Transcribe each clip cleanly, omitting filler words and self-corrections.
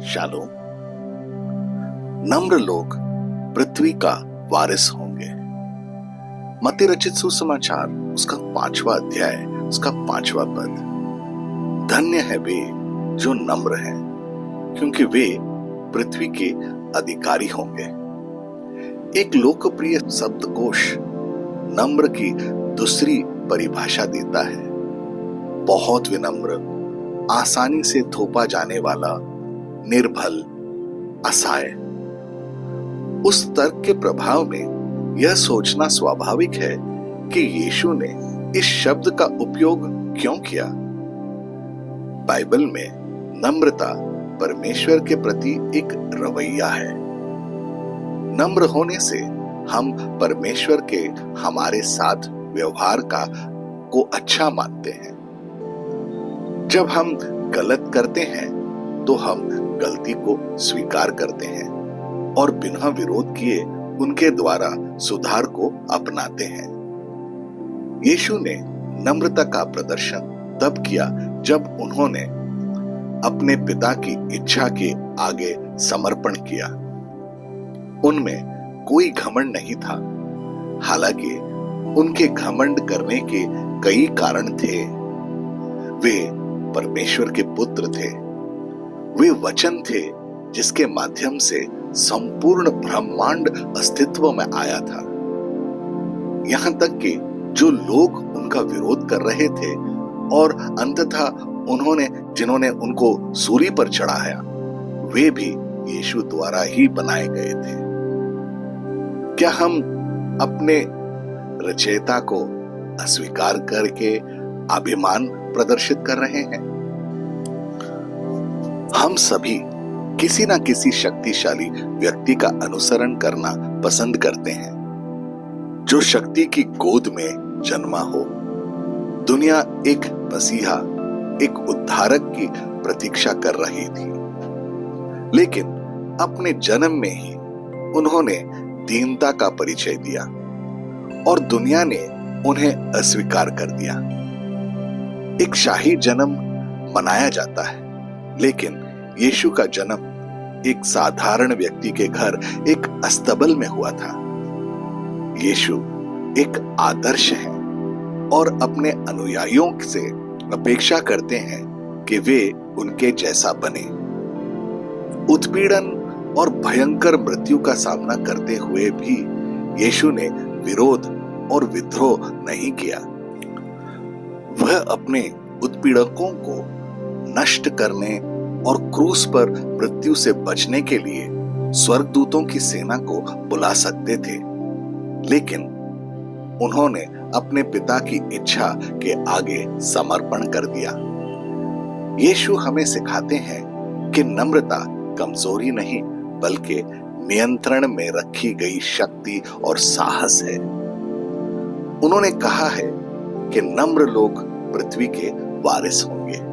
Shalom. नम्र लोग पृथ्वी का वारिस होंगे। मत्ती रचित सुसमाचार उसका 5वां अध्याय उसका 5वां पद। धन्य है वे जो नम्र हैं, क्योंकि वे पृथ्वी के अधिकारी होंगे। एक लोकप्रिय शब्दकोश नम्र की दूसरी परिभाषा देता है। बहुत विनम्र, आसानी से थोपा जाने वाला, निर्भल, असहाय। उस तर्क के प्रभाव में यह सोचना स्वाभाविक है कि यीशु ने इस शब्द का उपयोग क्यों किया। बाइबल में नम्रता परमेश्वर के प्रति एक रवैया है। नम्र होने से हम परमेश्वर के हमारे साथ व्यवहार को अच्छा मानते हैं। जब हम गलत करते हैं तो हम गलती को स्वीकार करते हैं और बिना विरोध किए उनके द्वारा सुधार को अपनाते हैं। यीशु ने नम्रता का प्रदर्शन तब किया जब उन्होंने अपने पिता की इच्छा के आगे समर्पण किया। उनमें कोई घमंड नहीं था। हालांकि उनके घमंड करने के कई कारण थे। वे परमेश्वर के पुत्र थे। वे वचन थे जिसके माध्यम से संपूर्ण ब्रह्मांड अस्तित्व में आया था। यहां तक कि जो लोग उनका विरोध कर रहे थे और अंततः जिन्होंने उनको सूली पर चढ़ाया, वे भी यीशु द्वारा ही बनाए गए थे। क्या हम अपने रचयिता को अस्वीकार करके अभिमान प्रदर्शित कर रहे हैं? हम सभी किसी न किसी शक्तिशाली व्यक्ति का अनुसरण करना पसंद करते हैं, जो शक्ति की गोद में जन्मा हो। दुनिया एक मसीहा, एक उद्धारक की प्रतीक्षा कर रही थी, लेकिन अपने जन्म में ही उन्होंने दीनता का परिचय दिया और दुनिया ने उन्हें अस्वीकार कर दिया। एक शाही जन्म मनाया जाता है, लेकिन यीशु का जन्म एक साधारण व्यक्ति के घर एक अस्तबल में हुआ था। यीशु एक आदर्श है और अपने अनुयायियों से अपेक्षा करते हैं कि वे उनके जैसा बने। उत्पीड़न और भयंकर मृत्यु का सामना करते हुए भी यीशु ने विरोध और विद्रोह नहीं किया। वह अपने उत्पीड़कों को नष्ट करने और क्रूस पर मृत्यु से बचने के लिए स्वर्गदूतों की सेना को बुला सकते थे, लेकिन उन्होंने अपने पिता की इच्छा के आगे समर्पण कर दिया। यीशु हमें सिखाते हैं कि नम्रता कमजोरी नहीं, बल्कि नियंत्रण में रखी गई शक्ति और साहस है। उन्होंने कहा है कि नम्र लोग पृथ्वी के वारिस होंगे।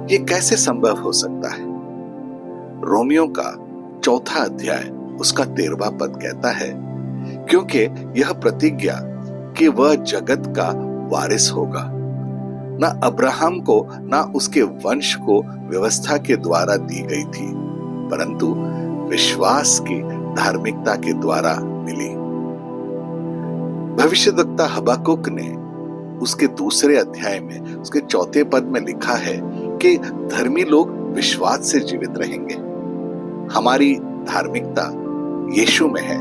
ये कैसे संभव हो सकता है? रोमियो का 4वां अध्याय उसका 13वां पद कहता है, क्योंकि यह प्रतिज्ञा कि वह जगत का वारिस होगा, ना अब्राहम को ना उसके वंश को व्यवस्था के द्वारा दी गई थी, परंतु विश्वास की धार्मिकता के द्वारा मिली। भविष्यद्वक्ता हबाकुक ने उसके 2 अध्याय में उसके 4 पद में लिखा है कि धर्मी लोग विश्वास से जीवित रहेंगे। हमारी धार्मिकता यीशु में है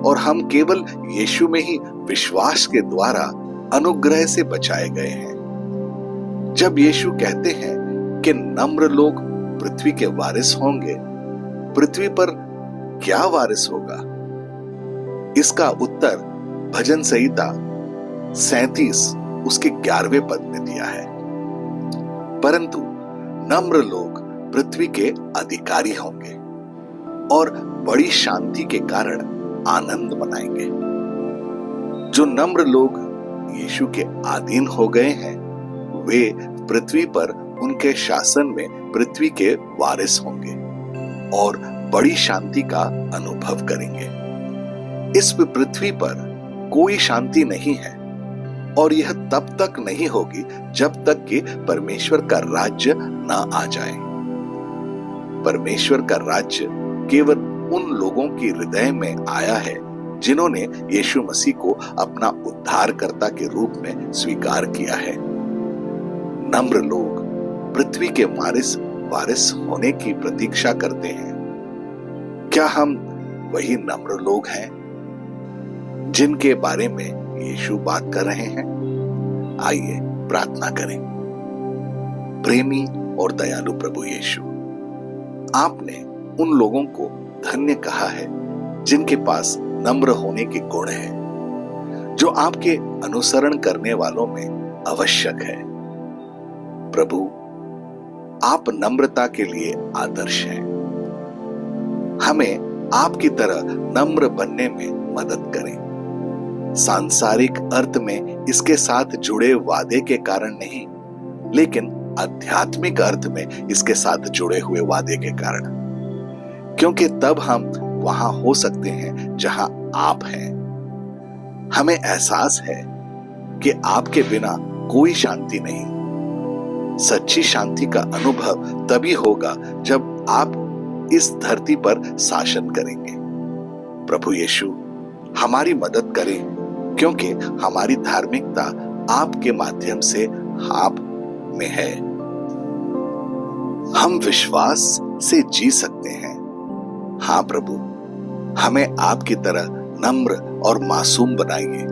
और हम केवल यीशु में ही विश्वास के द्वारा अनुग्रह से बचाए गए हैं। जब यीशु कहते हैं कि नम्र लोग पृथ्वी के वारिस होंगे, पृथ्वी पर क्या वारिस होगा? इसका उत्तर भजन संहिता 37 उसके 11वें पद में दिया है। परंतु नम्र लोग पृथ्वी के अधिकारी होंगे और बड़ी शांति के कारण आनंद मनाएंगे। जो नम्र लोग यीशु के अधीन हो गए हैं, वे पृथ्वी पर उनके शासन में पृथ्वी के वारिस होंगे और बड़ी शांति का अनुभव करेंगे। इस पृथ्वी पर कोई शांति नहीं है और यह तब तक नहीं होगी जब तक कि परमेश्वर का राज्य न आ जाए। परमेश्वर का राज्य केवल उन लोगों के हृदय में आया है जिन्होंने यीशु मसीह को अपना उद्धारकर्ता के रूप में स्वीकार किया है। नम्र लोग पृथ्वी के वारिस होने की प्रतीक्षा करते हैं। क्या हम वही नम्र लोग हैं जिनके बारे में यीशु बात कर रहे हैं? आइए प्रार्थना करें। प्रेमी और दयालु प्रभु यीशु, आपने उन लोगों को धन्य कहा है जिनके पास नम्र होने के गुण हैं, जो आपके अनुसरण करने वालों में आवश्यक है। प्रभु, आप नम्रता के लिए आदर्श हैं। हमें आपकी तरह नम्र बनने में मदद करें। सांसारिक अर्थ में इसके साथ जुड़े वादे के कारण नहीं, लेकिन आध्यात्मिक अर्थ में इसके साथ जुड़े हुए वादे के कारण, क्योंकि तब हम वहां हो सकते हैं जहां आप हैं। हमें एहसास है कि आपके बिना कोई शांति नहीं। सच्ची शांति का अनुभव तभी होगा जब आप इस धरती पर शासन करेंगे। प्रभु यीशु, हमारी मदद करें, क्योंकि हमारी धार्मिकता आपके माध्यम से आप में है। हम विश्वास से जी सकते हैं। हाँ प्रभु, हमें आपकी तरह नम्र और मासूम बनाइए,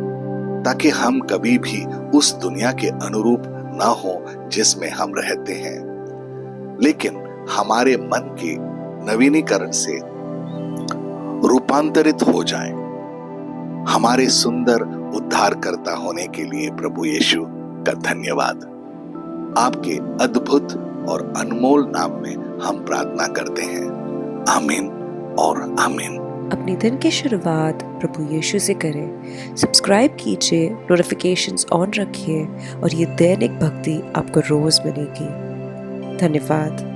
ताकि हम कभी भी उस दुनिया के अनुरूप न हो जिसमें हम रहते हैं, लेकिन हमारे मन के नवीनीकरण से रूपांतरित हो जाएं। हमारे सुंदर उद्धारकर्ता होने के लिए प्रभु यीशु का धन्यवाद। आपके अद्भुत और अनमोल नाम में हम प्रार्थना करते हैं। आमीन और आमीन। अपनी दिन की शुरुआत प्रभु यीशु से करें। सब्सक्राइब कीजिए, नोटिफिकेशंस ऑन रखिए और ये दैनिक भक्ति आपको रोज मिलेगी। धन्यवाद।